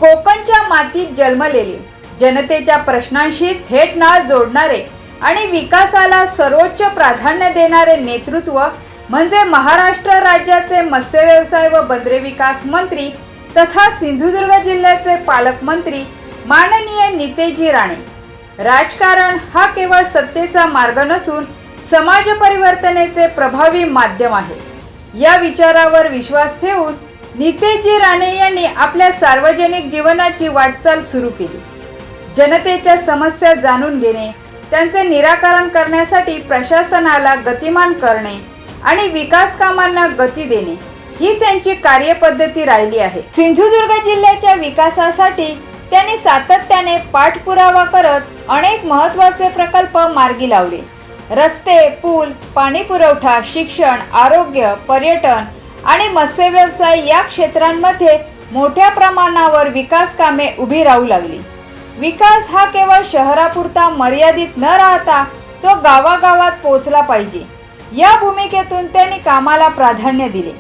कोकणच्या मातीत जन्मलेले, जनतेच्या प्रश्नांशी थेट नाळ जोडणारे आणि विकासाला सर्वोच्च प्राधान्य देणारे नेतृत्व म्हणजे महाराष्ट्र राज्याचे मत्स्य व्यवसाय व बंदरे विकास मंत्री तथा सिंधुदुर्ग जिल्ह्याचे पालकमंत्री माननीय नितेशजी राणे। राजकारण हा केवळ सत्तेचा मार्ग नसून समाज परिवर्तनाचे प्रभावी माध्यम आहे। या विचारावर विश्वास ठेवून नितेशजी राणे यांनी आपल्या सार्वजनिक जीवनाची वाटचाल सुरू केली। जनतेच्या समस्या जाणून घेणे, त्यांचे निराकरण करण्यासाठी प्रशासनाला गतिमान करणे आणि विकास कामांना गती देणे ही त्यांची कार्यपद्धती राहिली आहे। सिंधुदुर्ग जिल्ह्याच्या विकासासाठी त्यांनी सातत्याने पाठपुरावा करत अनेक महत्त्वाचे प्रकल्प मार्गी लावले। रस्ते, पूल, पाणी पुरवठा, शिक्षण, आरोग्य, पर्यटन आणि मत्स्य व्यवसाय या क्षेत्रांमध्ये मोठ्या प्रमाणावर विकास कामे उभी राहू लागली। विकास हा केवळ शहरापुरता मर्यादित न राहता तो गावागावात पोहोचला पाहिजे या भूमिकेतून त्यांनी कामाला प्राधान्य दिले।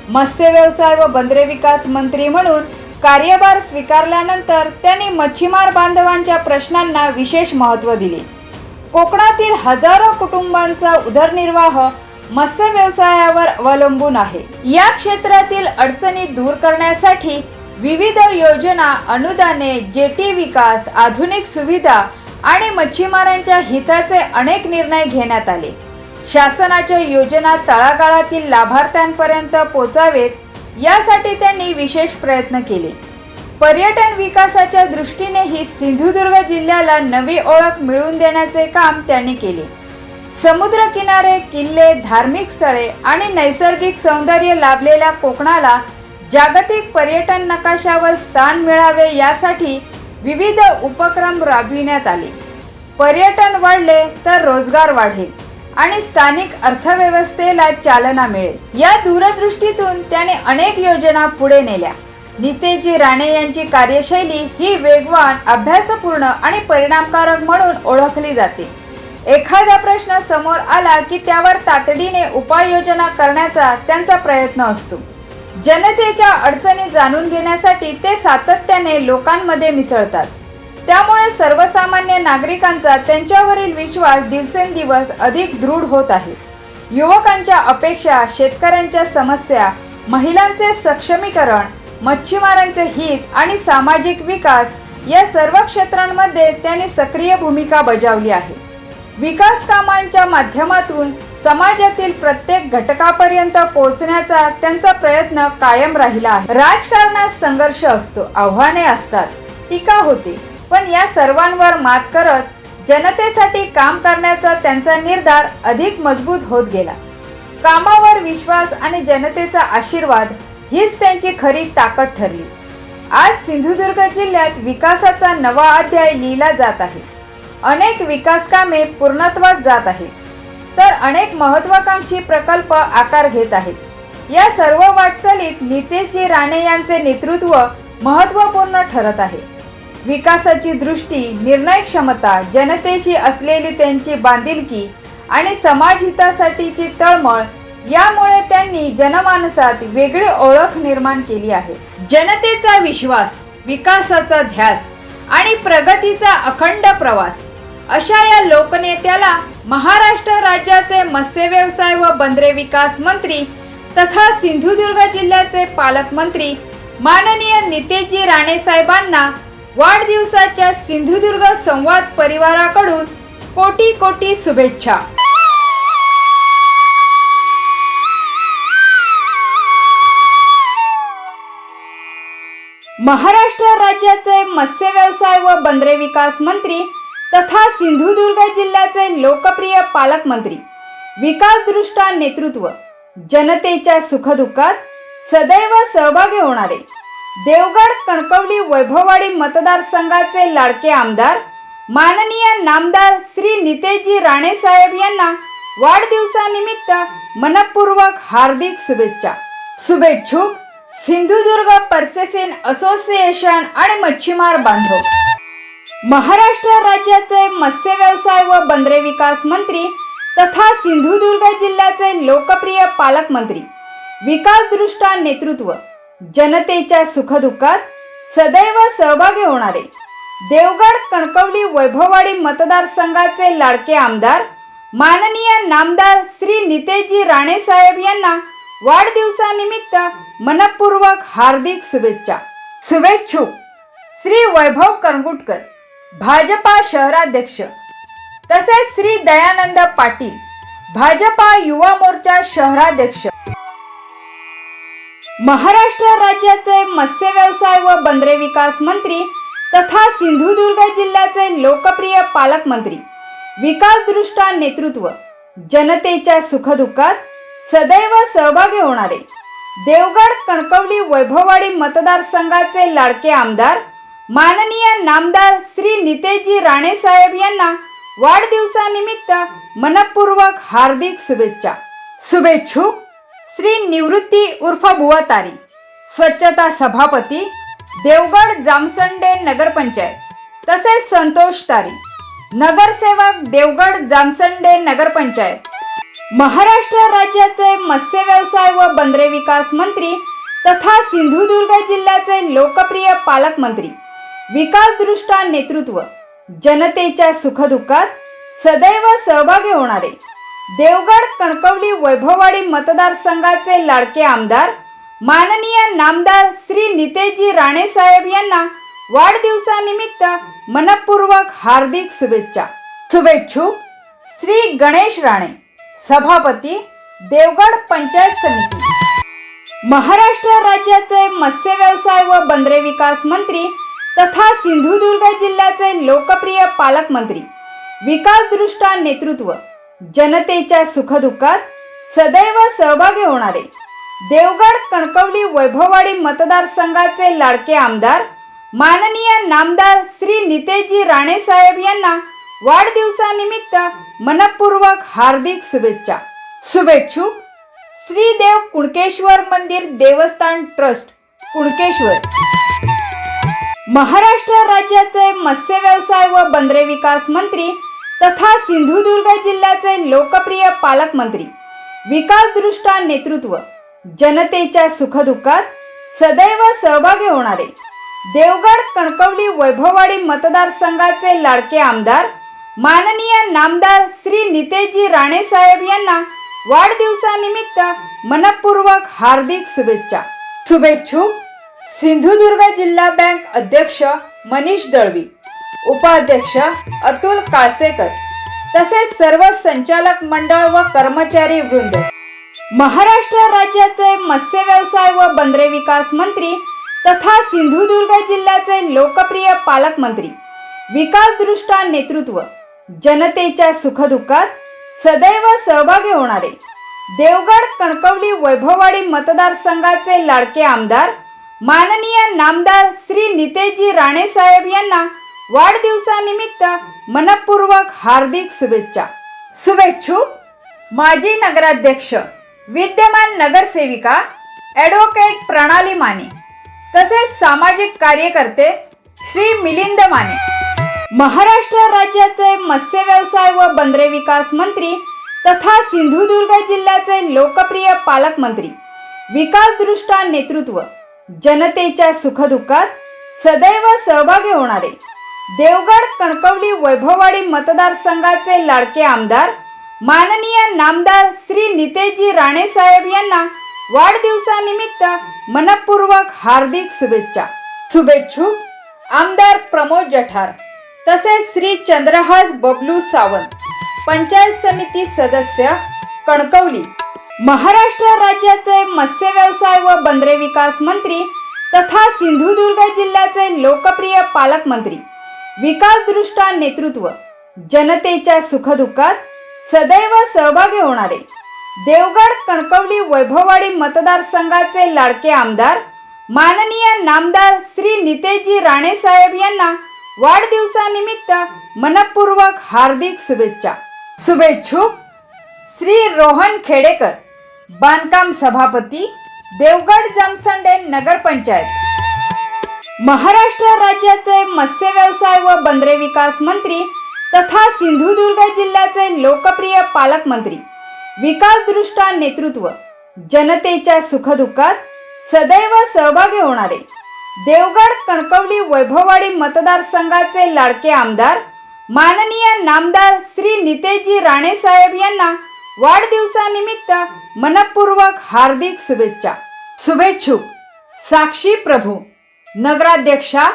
मत्स्य व्यवसाय व बंदरे विकास मंत्री म्हणून कार्यभार स्वीकारल्यानंतर त्यांनी मच्छीमार बांधवांच्या प्रश्नांना विशेष महत्त्व दिले। कोकणातील हजारो कुटुंबांचा उदरनिर्वाह मत्स्य व्यवसायावर अवलंबून आहे। या क्षेत्रातील अडचणी दूर करण्यासाठी विविध योजना, अनुदाने, जेटी विकास, आधुनिक सुविधा आणि मच्छीमारांच्या हिताचे अनेक निर्णय घेण्यात आले। शासनाच्या योजना तळागाळातील लाभार्थ्यांपर्यंत पोहोचावेत यासाठी त्यांनी विशेष प्रयत्न केले। पर्यटन विकासाच्या दृष्टीनेही सिंधुदुर्ग जिल्ह्याला नवी ओळख मिळवून देण्याचे काम त्यांनी केले। समुद्र किनारे, किल्ले, धार्मिक स्थळे आणि नैसर्गिक सौंदर्य लाभलेल्या कोकणाला जागतिक पर्यटन नकाशावर स्थान मिळावे यासाठी विविध उपक्रम राबविण्यात आले। पर्यटन वाढले तर रोजगार वाढेल आणि स्थानिक अर्थव्यवस्थेला चालना मिळेल या दूरदृष्टीतून त्याने अनेक योजना पुढे नेल्या। नितेशजी राणे यांची कार्यशैली ही वेगवान, अभ्यासपूर्ण आणि परिणामकारक म्हणून ओळखली जाते। एखादा प्रश्न समोर आला की त्यावर तातडीने उपाययोजना करण्याचा त्यांचा प्रयत्न असतो। जनतेच्या अडचणी जाणून घेण्यासाठी ते सातत्याने लोकांमध्ये मिसळतात। त्यामुळे सर्वसामान्य नागरिकांचा त्यांच्यावरील विश्वास दिवसेंदिवस अधिक दृढ होत आहे। युवकांच्या अपेक्षा, शेतकऱ्यांच्या समस्या, महिलांचे सक्षमीकरण, मच्छीमारांचे हित आणि सामाजिक विकास या सर्व क्षेत्रांमध्ये त्यांनी सक्रिय भूमिका बजावली आहे। विकास कामांच्या माध्यमातून समाजातील प्रत्येक घटकापर्यंत पोहोचण्याचा त्यांचा प्रयत्न कायम राहिला आहे। राजकारणात संघर्ष असतो, आव्हाने असतात, टीका होते, पण या सर्वांवर मात करत जनतेसाठी काम करण्याचा त्यांचा निर्धार अधिक मजबूत होत गेला। कामावर विश्वास आणि जनतेचा आशीर्वाद हीच त्यांची खरी ताकद ठरली। आज सिंधुदुर्ग जिल्ह्यात विकासाचा नवा अध्याय लिहिला जात आहे। अनेक विकास कामे पूर्णत्वास जात आहेत, तर अनेक महत्त्वाकांक्षी प्रकल्प आकार घेत आहेत। या सर्व वाटचालीत नितेशजी राणे यांचे नेतृत्व महत्त्वपूर्ण ठरत आहे। विकासाची दृष्टी, निर्णय क्षमता, जनतेशी असलेली त्यांची बांधिलकी आणि समाजहितासाठीची तळमळ यामुळे त्यांनी जनमानसात वेगळी ओळख निर्माण केली आहे। जनतेचा विश्वास, विकासाचा ध्यास आणि प्रगतीचा अखंड प्रवास अशा या लोकनेत्याला महाराष्ट्र राज्याचे मत्स्य व्यवसाय व बंदरे विकास मंत्री तथा सिंधुदुर्ग जिल्ह्याचे पालकमंत्री माननीय नितेशजी राणे साहेबांना वाढदिवसाच्या सिंधुदुर्ग संवाद परिवाराकडून कोटी कोटी शुभेच्छा। महाराष्ट्र राज्याचे मत्स्य व्यवसाय व बंदरे विकास मंत्री तथा सिंधुदुर्ग जिल्ह्याचे लोकप्रिय पालकमंत्री, विकासदृष्टा नेतृत्व, जनतेच्या सुखदुःखात सदैव सहभागी होणारे, देवगड कणकवली वैभववाडी मतदारसंघाचे लाडके आमदार माननीय नामदार श्री नितेशजी राणे साहेब यांना वाढदिवसानिमित्त मनपूर्वक हार्दिक शुभेच्छा। शुभेच्छुक सिंधुदुर्ग पर्सेसिन असोसिएशन आणि मच्छीमार बांधव। महाराष्ट्र राज्याचे मत्स्य व्यवसाय व बंदरे विकास मंत्री तथा सिंधुदुर्ग जिल्ह्याचे लोकप्रिय पालकमंत्री, विकासदृष्टा नेतृत्व, जनतेच्या सुखदुःखात सदैव सहभागी होणारे देवगड कणकवली वैभववाडी मतदारसंघाचे लाडके आमदार माननीय नामदार श्री नितेशजी राणे साहेब यांना वाढदिवसानिमित्त मनपूर्वक हार्दिक शुभेच्छा। शुभेच्छुक श्री वैभव करंगुटकर, भाजपा शहराध्यक्ष, तसेच श्री दयानंद पाटील, भाजपा युवा मोर्चा शहराध्यक्ष, महाराष्ट्र राज्याचे मत्स्य व्यवसाय व बंदरे विकास मंत्री तथा सिंधुदुर्ग जिल्ह्याचे लोकप्रिय पालकमंत्री, विकासदृष्टा नेतृत्व, जनतेच्या सुखदुःखात सदैव सहभागी होणारे देवगड कणकवली वैभववाडी मतदारसंघाचे लाडके आमदार माननीय नामदार श्री नितेशजी राणे साहेब यांना वाढदिवसानिमित्त मनपूर्वक हार्दिक शुभेच्छा। शुभेच्छुक श्री निवृत्ती उर्फ बुवा तारी, स्वच्छता सभापती, देवगड जामसंडे नगरपंचायत, तसेच संतोष तारी, नगरसेवक, देवगड जामसंडे नगरपंचायत, महाराष्ट्र राज्याचे मत्स्य व्यवसाय व बंदरे विकास मंत्री तथा सिंधुदुर्ग जिल्ह्याचे लोकप्रिय पालकमंत्री, विकासदृष्टा नेतृत्व, जनतेच्या सुखदुःखात सदैव सहभागी होणारे देवगड कणकवली वैभववाडी मतदारसंघाचे लाडके आमदार माननीय नामदार श्री नितेशजी राणे साहेब यांना वाढदिवसानिमित्त मनपूर्वक हार्दिक शुभेच्छा। शुभेच्छुक श्री गणेश राणे, सभापती, देवगड पंचायत समिती, महाराष्ट्र राज्याचे मत्स्य व्यवसाय व बंदरे विकास मंत्री तथा सिंधुदुर्ग जिल्ह्याचे लोकप्रिय पालकमंत्री, विकासदृष्टा नेतृत्व, जनतेच्या सुखदुःखात सदैव सहभागी होणारे देवगड कणकवली वैभववाडी मतदारसंघाचे लाडके आमदार माननीय नामदार श्री नितेशजी राणे साहेब यांना वाढदिवसानिमित्त मनपूर्वक हार्दिक शुभेच्छा। शुभेच्छुक श्री देव कुणकेश्वर मंदिर देवस्थान ट्रस्ट, कुणकेश्वर, महाराष्ट्र राज्याचे मत्स्य व्यवसाय व बंदरे विकास मंत्री तथा सिंधुदुर्ग जिल्ह्याचे लोकप्रिय पालकमंत्री, विकासदृष्टा नेतृत्व, जनतेच्या सुखदुःखात सदैव सहभागी होणारे देवगड कणकवली वैभववाडी मतदारसंघाचे लाडके आमदार माननीय नामदार श्री नितेशजी राणे साहेब यांना वाढदिवसानिमित्त मनपूर्वक हार्दिक शुभेच्छा। शुभेच्छुक सिंधुदुर्ग जिल्हा बँक अध्यक्ष मनीष दळवी, उपाध्यक्ष अतुल काळसेकर, तसेच सर्व संचालक मंडळ व कर्मचारी वृंद, महाराष्ट्र राज्याचे मत्स्य व्यवसाय व बंदरे विकास मंत्री तथा सिंधुदुर्ग जिल्ह्याचे लोकप्रिय पालकमंत्री, विकासदृष्टा नेतृत्व, जनतेच्या सुखदुःखात सदैव सहभागी होणारे देवगड कणकवली वैभववाडी मतदारसंघाचे लाडके आमदार माननीय नामदार श्री नितेशजी राणे साहेब यांना वाढदिवसानिमित्त मनपूर्वक हार्दिक शुभेच्छा। शुभेच्छुक माजी नगराध्यक्ष, विद्यमान नगरसेविका ॲडव्होकेट प्रणाली माने, तसेच सामाजिक कार्यकर्ते श्री मिलिंद माने, महाराष्ट्र राज्याचे मत्स्य व्यवसाय व बंदरे विकास मंत्री तथा सिंधुदुर्ग जिल्ह्याचे लोकप्रिय पालकमंत्री, विकासदृष्टा नेतृत्व, जनतेच्या सुखदुःखात सदैव सहभागी होणारे देवगड कणकवली वैभववाडी मतदारसंघाचे लाडके आमदार माननीय नामदार श्री नितेशजी राणे साहेब यांना वाढदिवसानिमित्त मनपूर्वक हार्दिक शुभेच्छा। शुभेच्छुक आमदार प्रमोद जठार, तसेच श्री चंद्रहास बबलू सावंत, पंचायत समिती सदस्य कणकवली, महाराष्ट्र राज्याचे मत्स्य व्यवसाय व बंदरे विकास मंत्री तथा सिंधुदुर्ग जिल्ह्याचे लोकप्रिय पालकमंत्री, विकासदृष्टा नेतृत्व, जनतेच्या सुखदुःखात सदैव सहभागी होणारे देवगड कणकवली वैभववाडी मतदारसंघाचे लाडके आमदार माननीय नामदार श्री नितेशजी राणे साहेब यांना वाढदिवसानिमित्त मनपूर्वक हार्दिक शुभेच्छा। शुभेच्छुक श्री रोहन खेडेकर, बांधकाम सभापती, देवगड जामसंडे नगरपंचायत, महाराष्ट्र राज्याचे मत्स्य व्यवसाय व बंदरे विकास मंत्री तथा सिंधुदुर्ग जिल्ह्याचे लोकप्रिय पालकमंत्री, विकासदृष्टा नेतृत्व, जनतेच्या सुखदुःखात सदैव सहभागी होणारे देवगड कणकवली वैभववाडी मतदारसंघाचे लाडके आमदार माननीय नामदार श्री नितेशजी राणे साहेब यांना वाढदिवसानिमित्त मनपूर्वक हार्दिक शुभेच्छा। शुभेच्छुक साक्षी प्रभू, नगराध्यक्षा,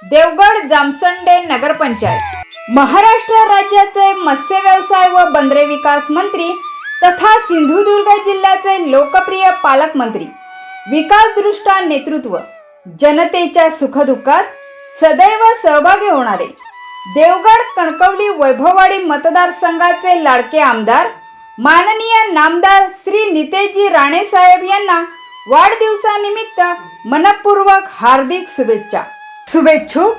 देवगड जामसंडे नगरपंचायत। महाराष्ट्र राज्याचे मत्स्य व्यवसाय व बंदरे विकास मंत्री तथा सिंधुदुर्ग जिल्ह्याचे लोकप्रिय पालकमंत्री, विकासदृष्टा नेतृत्व, जनतेच्या सुखदुःखात सदैव सहभागी होणारे देवगड कणकवली वैभववाडी मतदारसंघाचे लाडके आमदार माननीय नामदार श्री नितेशजी राणे साहेब यांना वाढदिवसानिमित्त मनपूर्वक हार्दिक शुभेच्छा। शुभेच्छुक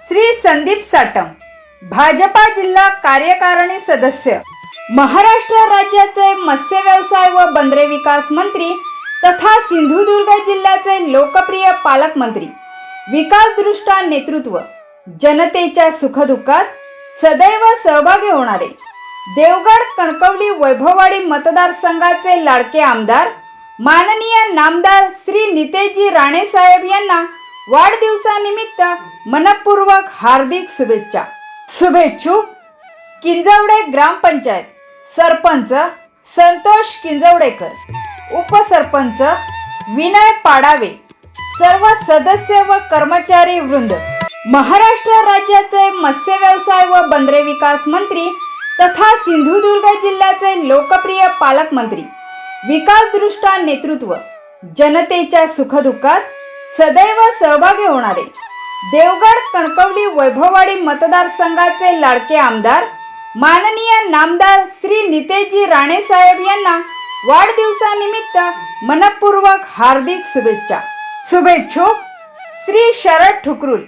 श्री संदीप साटम, भाजपा जिल्हा कार्यकारिणी सदस्य, महाराष्ट्र राज्याचे मत्स्य व्यवसाय व बंदरे विकास मंत्री तथा सिंधुदुर्ग जिल्ह्याचे लोकप्रिय पालकमंत्री, विकासदृष्टा नेतृत्व, जनतेच्या सुखदुःखात सदैव सहभागी होणारे देवगड कणकवली वैभववाडी मतदारसंघाचे लाडके आमदार माननीय नामदार श्री नितेशजी राणे साहेब यांना वाढदिवसानिमित्त मनपूर्वक हार्दिक शुभेच्छा। शुभेच्छुक किंजवडे ग्रामपंचायत सरपंच संतोष किंजवडेकर, उपसरपंच विनय पाडावे, सर्व सदस्य व कर्मचारी वृंद, महाराष्ट्र राज्याचे मत्स्य व्यवसाय व बंदरे विकास मंत्री तथा सिंधुदुर्ग जिल्ह्याचे लोकप्रिय पालकमंत्री, विकासदृष्टा नेतृत्व, जनतेच्या सुखदुःखात सदैव सहभागी होणारे देवगड कणकवली वैभववाडी मतदारसंघाचे लाडके आमदार माननीय नामदार श्री नितेशजी राणे साहेब यांना वाढदिवसानिमित्त मनपूर्वक हार्दिक शुभेच्छा। शुभेच्छुक श्री शरद ठुकरुल,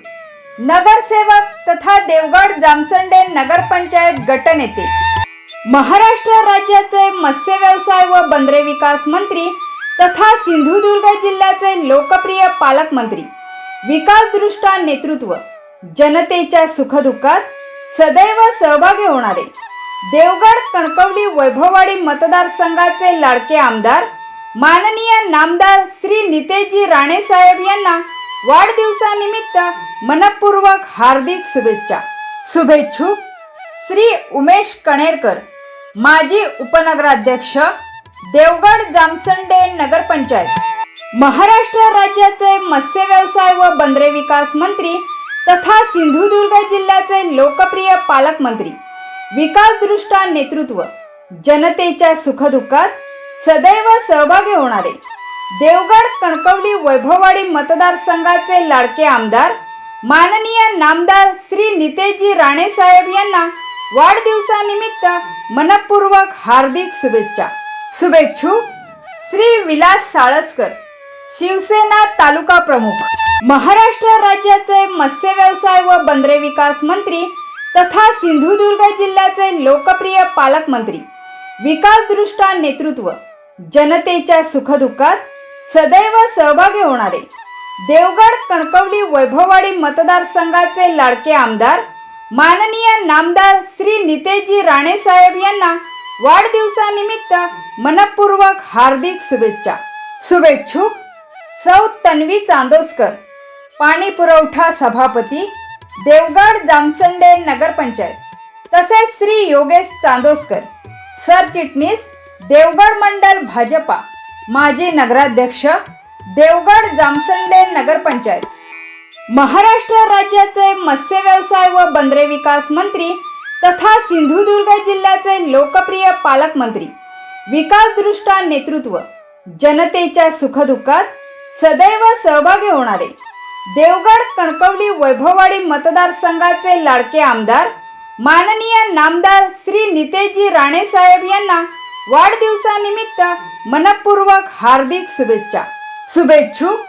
नगरसेवक तथा देवगड जामसंडे नगरपंचायत गटनेते, महाराष्ट्र राज्याचे मत्स्य व्यवसाय व बंदरे विकास मंत्री तथा सिंधुदुर्ग जिल्ह्याचे लोकप्रिय पालकमंत्री, विकासदृष्टा नेतृत्व, जनतेच्या सुखदुःखात सदैव सहभागी होणारे देवगड कणकवली वैभववाडी मतदारसंघाचे लाडके आमदार माननीय नामदार श्री नितेशजी राणे साहेब यांना वाढदिवसानिमित्त मनपूर्वक हार्दिक शुभेच्छा। शुभेच्छुक श्री उमेश कणेरकर, माजी उपनगराध्यक्ष, देवगड जामसंडे नगरपंचायत, महाराष्ट्र राज्याचे मत्स्य व्यवसाय व बंदरे विकास मंत्री तथा सिंधुदुर्ग जिल्ह्याचे लोकप्रिय पालकमंत्री, विकासदृष्टा नेतृत्व, जनतेच्या सुखदुःखात सदैव सहभागी होणारे देवगड कणकवली वैभववाडी मतदारसंघाचे लाडके आमदार माननीय नामदार श्री नितेशजी राणे साहेब यांना वाढदिवसानिमित्त मनपूर्वक हार्दिक शुभेच्छा। शुभेच्छुक श्री विलास साळसकर, शिवसेना तालुका प्रमुख, महाराष्ट्र राज्याचे मत्स्य व्यवसाय व बंदरे विकास मंत्री तथा सिंधुदुर्ग जिल्ह्याचे लोकप्रिय पालकमंत्री, विकासदृष्टा नेतृत्व, जनतेच्या सुखदुःखात सदैव सहभागी होणारे देवगड कणकवली वैभववाडी मतदारसंघाचे लाडके आमदार माननीय नामदार श्री नितेशजी राणे साहेब यांना वाढदिवसानिमित्त मनपूर्वक हार्दिक शुभेच्छा। शुभेच्छुक सौ तन्वी चांदोसकर, पाणी पुरवठा सभापती, देवगड जामसंडे नगरपंचायत, तसेच श्री योगेश चांदोसकर, सरचिटणीस, देवगड मंडल भाजपा, माजी नगराध्यक्ष, देवगड जामसंडे नगरपंचायत, महाराष्ट्र राज्याचे मत्स्य व्यवसाय व बंदरे विकास मंत्री तथा सिंधुदुर्ग जिल्ह्याचे लोकप्रिय पालकमंत्री, विकासदृष्टा नेतृत्व, जनतेच्या सुखदुःखात सदैव सहभागी होणारे देवगड कणकवली वैभववाडी मतदारसंघाचे लाडके आमदार माननीय नामदार श्री नितेशजी राणे साहेब यांना वाढदिवसानिमित्त मनपूर्वक हार्दिक शुभेच्छा। शुभेच्छुक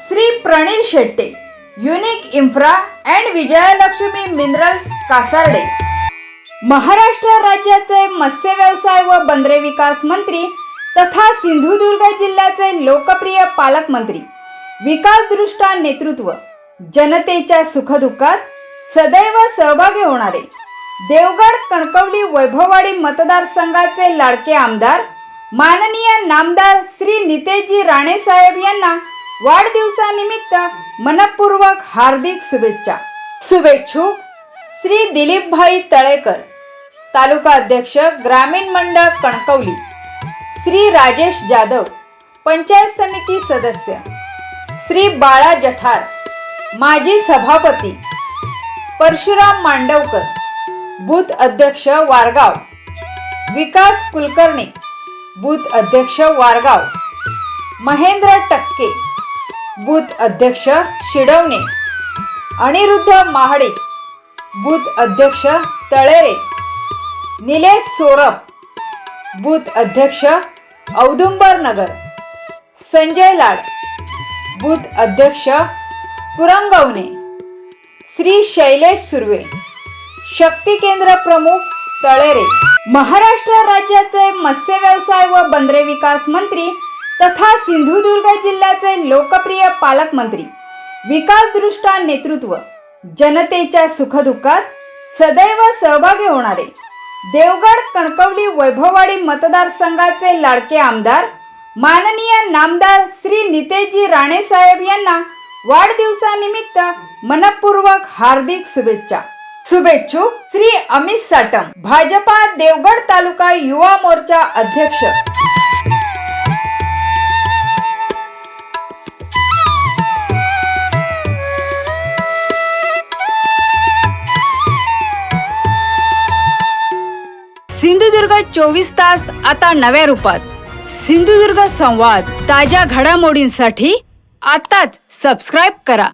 Shri Pranil Shette, unique infra and Vijaylakshmi minerals Kasarde, Maharashtra राज्याचे मत्स्य व्यवसाय व बंदरे विकास मंत्री तथा सिंधुदुर्ग जिल्ह्याचे लोकप्रिय पालकमंत्री, विकासदृष्टा नेतृत्व, जनतेच्या सुखदुःखात सदैव सहभागी होणारे देवगड कणकवली वैभववाडी मतदारसंघाचे लाडके आमदार माननीय नामदार श्री नितेशजी राणे साहेब यांना वाढदिवसानिमित्त मनपूर्वक हार्दिक शुभेच्छा. शुभेच्छुक श्री दिलीपभाई तळेकर, तालुका अध्यक्ष ग्रामीण मंडळ कणकवली. श्री राजेश जाधव, पंचायत समिती सदस्य. श्री बाळा जठार, माजी सभापती. परशुराम मांडवकर, बूथ अध्यक्ष वारगाव. विकास कुलकर्णी, बूथ अध्यक्ष वारगाव. महेंद्र टक्के, बूथ अध्यक्ष शिडवणे. अनिरुद्ध महाडिक, बूथ अध्यक्ष तळेरे. निलेश सोरप, बूथ अध्यक्ष औदुंबर नगर. संजय लाड, बूथ अध्यक्ष कुरंगवणे. श्री शैलेश सुर्वे, शक्ती केंद्र प्रमुख तळेरे. महाराष्ट्र राज्याचे मत्स्य व्यवसाय व बंदरे विकास मंत्री तथा सिंधुदुर्ग जिल्ह्याचे लोकप्रिय पालकमंत्री, विकासदृष्टा नेतृत्व, जनतेच्या सुखदुःखात सदैव सहभागी होणारे, देवगड कणकवली वैभववाडी मतदारसंघाचे लाडके आमदार माननीय नामदार श्री नितेशजी राणे साहेब यांना वाढदिवसानिमित्त मनपूर्वक हार्दिक शुभेच्छा. शुभेच्छुक श्री अमित साटम, भाजपा देवगड तालुका युवा मोर्चा अध्यक्ष. सिंधुदुर्ग 24 तास आता नव्या रूपात. सिंधुदुर्ग संवाद, ताज्या घडामोडींसाठी आताच सबस्क्राईब करा.